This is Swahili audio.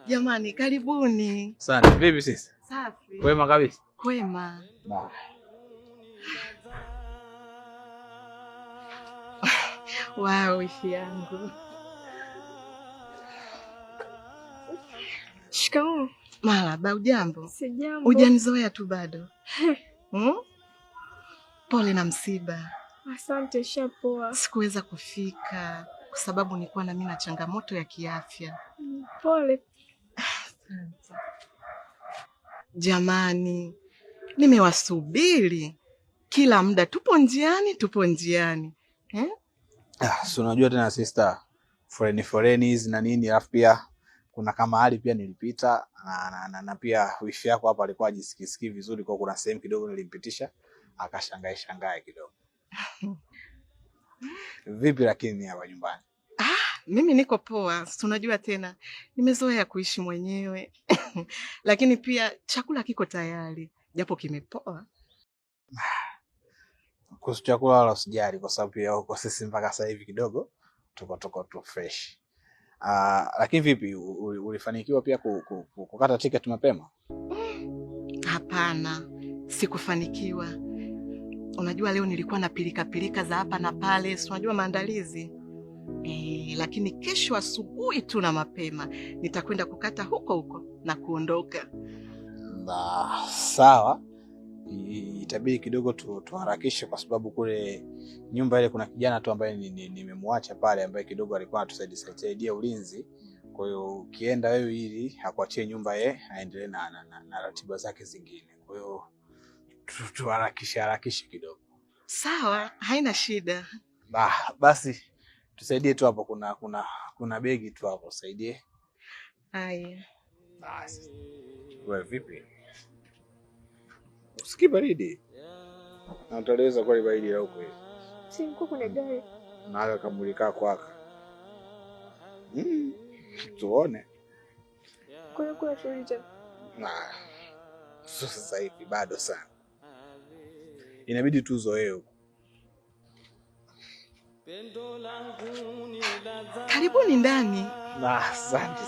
Jamani, karibuni. Sana. Vipi sisi? Safi. Kwema kabisa. Kwema. Wow, ishi yangu. Shikamoo. Marahaba, hujambo? Sijambo. Hujanizoea tu bado. Pole na msiba. Asante, shapoa. Sikuweza kufika kwa sababu nilikuwa na mimi na changamoto ya kiafya. Pole. Jamani, nimewasubiri kila muda, tupo njiani. Si unajua tena sister, foreni hizi na nini, alafu pia kuna kama hali pia nilipita na pia wifi yako hapa alikuwa ajisikii vizuri, kwa kuna sehemu kidogo nilimpitisha akashangae kidogo. Vipi lakini hapa nyumbani? Mimi niko poa, si unajua tena nimezoea kuishi mwenyewe. Lakini pia chakula kiko tayari japo kimepoa. Kuhusu chakula wala usijali, kwa sababu pia huko sisi mpaka sasa hivi kidogo tuko tu fresh. Lakini vipi, ulifanikiwa pia kukata ticket mapema? Hapana, sikufanikiwa. Unajua leo nilikuwa na pilika za hapa na pale, si unajua maandalizi. Lakini kesho asubuhi tu na mapema nitakwenda kukata huko na kuondoka. Sawa. Itabidi kidogo tuharakishe kwa sababu kule nyumba ile kuna kijana tu ambaye nimemwacha pale, ambaye kidogo alikuwa anatusaidia ulinzi. Kwa hiyo ukienda wewe ili akuachie nyumba aendelee na ratiba zake zingine. Kwa hiyo tuharakishe kidogo. Sawa, haina shida. Basi tusaidie tu hapo, kuna begi tu hapo, saidie. Haya. Basi. Wewe vipi? Usikii baridi? Na utaliweza kwa baridi ya huko hivi? Si niko kwenye gari. Na haka kamulika kwako. Tuone. Kuna shulija. Sasa hivi bado sana. Inabidi tuzoee huko. Karibuni ndani. Asante.